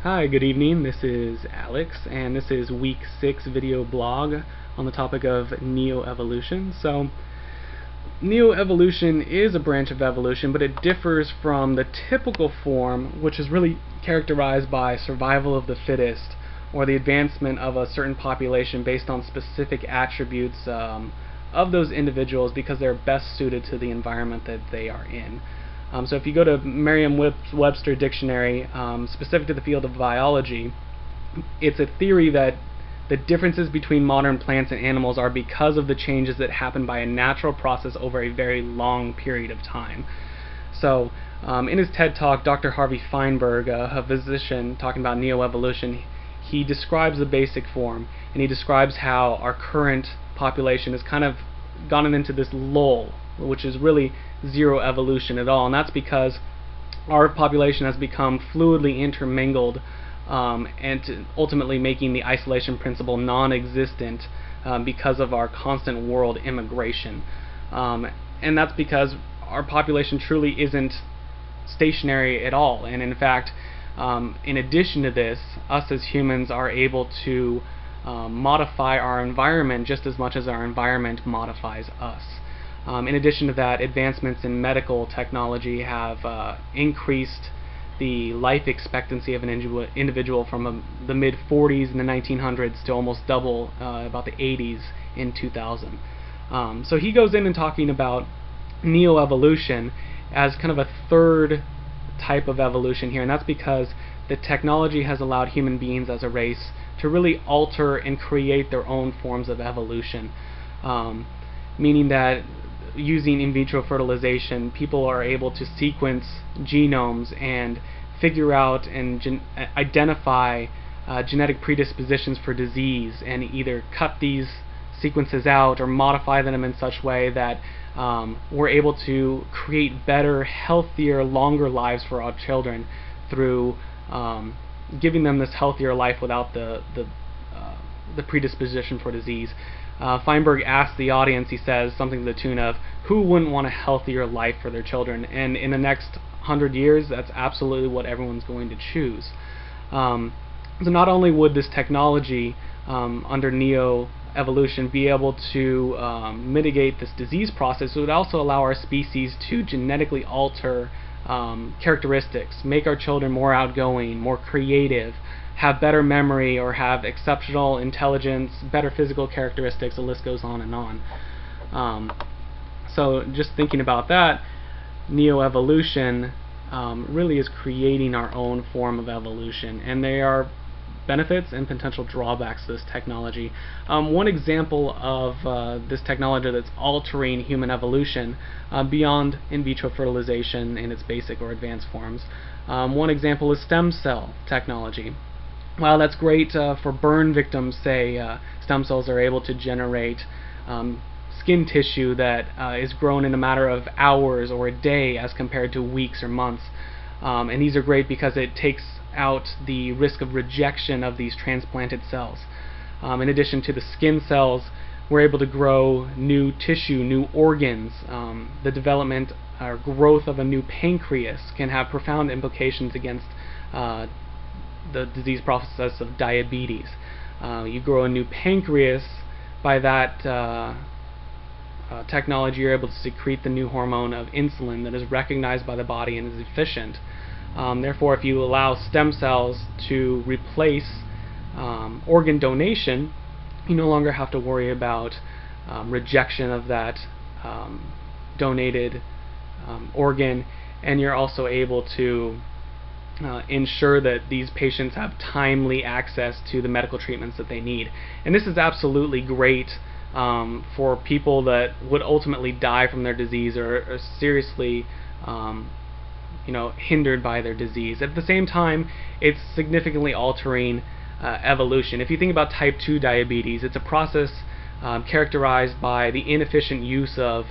Hi, good evening. This is Alex, and this is week 6 video blog on the topic of neoevolution. So, neoevolution is a branch of evolution, but it differs from the typical form, which is really characterized by survival of the fittest, or the advancement of a certain population based on specific attributes of those individuals because they're best suited to the environment that they are in. So if you go to Merriam-Webster dictionary, specific to the field of biology, it's a theory that the differences between modern plants and animals are because of the changes that happen by a natural process over a very long period of time. So in his TED Talk, Dr. Harvey Feinberg, a physician talking about neoevolution, he describes the basic form, and he describes how our current population has kind of gone into this lull, which is really zero evolution at all, and that's because our population has become fluidly intermingled and ultimately making the isolation principle non-existent because of our constant world immigration. And that's because our population truly isn't stationary at all, and in fact, in addition to this, us as humans are able to modify our environment just as much as our environment modifies us. In addition to that, advancements in medical technology have increased the life expectancy of an individual from the mid-40s in the 1900s to almost double about the 80s in 2000. So he goes in and talking about neoevolution as kind of a third type of evolution here, and that's because the technology has allowed human beings as a race to really alter and create their own forms of evolution, meaning that using in vitro fertilization, people are able to sequence genomes and figure out and identify genetic predispositions for disease, and either cut these sequences out or modify them in such way that we're able to create better, healthier, longer lives for our children through giving them this healthier life without the predisposition for disease. Feinberg asked the audience, he says, something to the tune of, who wouldn't want a healthier life for their children? And in the next 100 years, that's absolutely what everyone's going to choose. So not only would this technology under neoevolution be able to mitigate this disease process, it would also allow our species to genetically alter characteristics, make our children more outgoing, more creative, have better memory, or have exceptional intelligence, better physical characteristics. The list goes on and on. So just thinking about that, neoevolution really is creating our own form of evolution, and there are benefits and potential drawbacks to this technology. One example of this technology that's altering human evolution beyond in vitro fertilization in its basic or advanced forms, one example is stem cell technology. While that's great for burn victims, say, stem cells are able to generate skin tissue that is grown in a matter of hours or a day as compared to weeks or months. And these are great because it takes out the risk of rejection of these transplanted cells. In addition to the skin cells, we're able to grow new tissue, new organs. The development or growth of a new pancreas can have profound implications against the disease process of diabetes. You grow a new pancreas, by that technology you're able to secrete the new hormone of insulin that is recognized by the body and is efficient. Therefore, if you allow stem cells to replace organ donation, you no longer have to worry about rejection of that donated organ, and you're also able to ensure that these patients have timely access to the medical treatments that they need. And this is absolutely great for people that would ultimately die from their disease or are seriously hindered by their disease. At the same time, it's significantly altering evolution. If you think about type 2 diabetes, it's a process characterized by the inefficient use of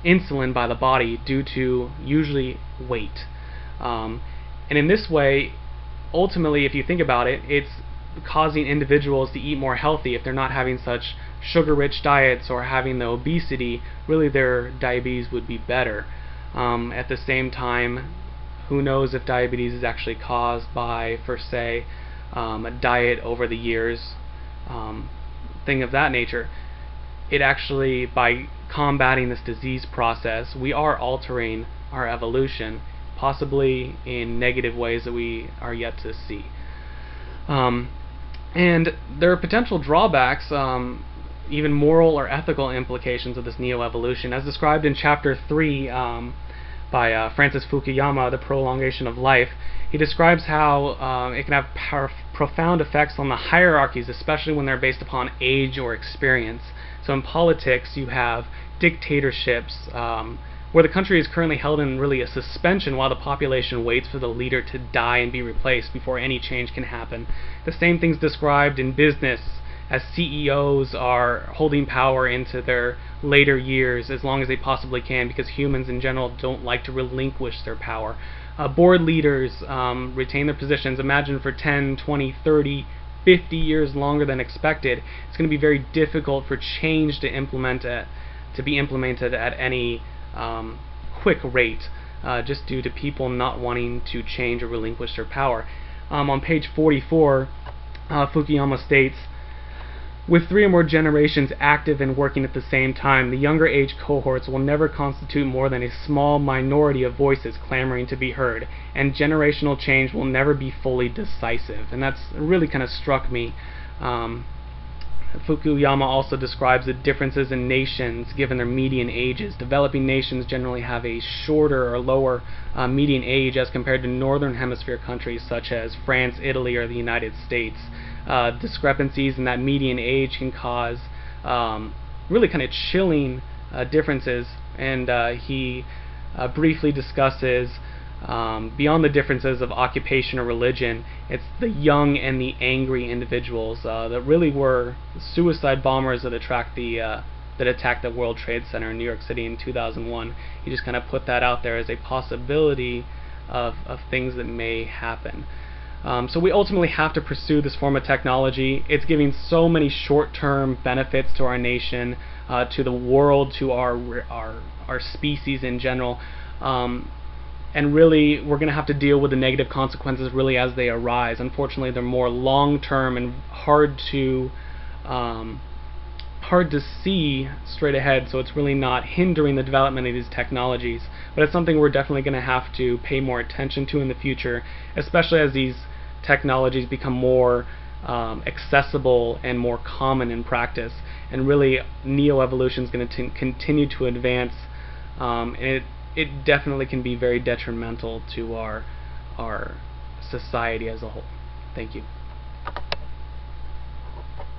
insulin by the body due to usually weight. And in this way, ultimately, if you think about it, it's causing individuals to eat more healthy. If they're not having such sugar-rich diets or having the obesity, really their diabetes would be better. At the same time, Who knows if diabetes is actually caused by, for say, a diet over the years, thing of that nature. It actually, by combating this disease process, we are altering our evolution, possibly in negative ways that we are yet to see. And there are potential drawbacks, even moral or ethical implications of this neo-evolution, as described in Chapter 3 by Francis Fukuyama, The Prolongation of Life. He describes how it can have profound effects on the hierarchies, especially when they're based upon age or experience. So in politics, you have dictatorships where the country is currently held in really a suspension while the population waits for the leader to die and be replaced before any change can happen. The same thing's described in business, as CEOs are holding power into their later years as long as they possibly can, because humans in general don't like to relinquish their power. Board leaders retain their positions, imagine for 10, 20, 30, 50 years longer than expected. It's going to be very difficult for change to be implemented at any quick rate, just due to people not wanting to change or relinquish their power. On page 44, Fukuyama states, with 3 or more generations active and working at the same time, the younger age cohorts will never constitute more than a small minority of voices clamoring to be heard, and generational change will never be fully decisive. And that's really kind of struck me. Fukuyama also describes the differences in nations given their median ages. Developing nations generally have a shorter or lower median age as compared to northern hemisphere countries such as France, Italy, or the United States. Discrepancies in that median age can cause really kind of chilling differences, and he briefly discusses beyond the differences of occupation or religion, it's the young and the angry individuals that really were suicide bombers that attacked the World Trade Center in New York City in 2001. He just kind of put that out there as a possibility of things that may happen. So we ultimately have to pursue this form of technology. It's giving so many short-term benefits to our nation, to the world, to our species in general. And really, we're going to have to deal with the negative consequences really as they arise. Unfortunately, they're more long-term and hard to see straight ahead, so it's really not hindering the development of these technologies. But it's something we're definitely going to have to pay more attention to in the future, especially as these technologies become more accessible and more common in practice. And really, neo-evolution is going to continue to advance, and it definitely can be very detrimental to our society as a whole. Thank you.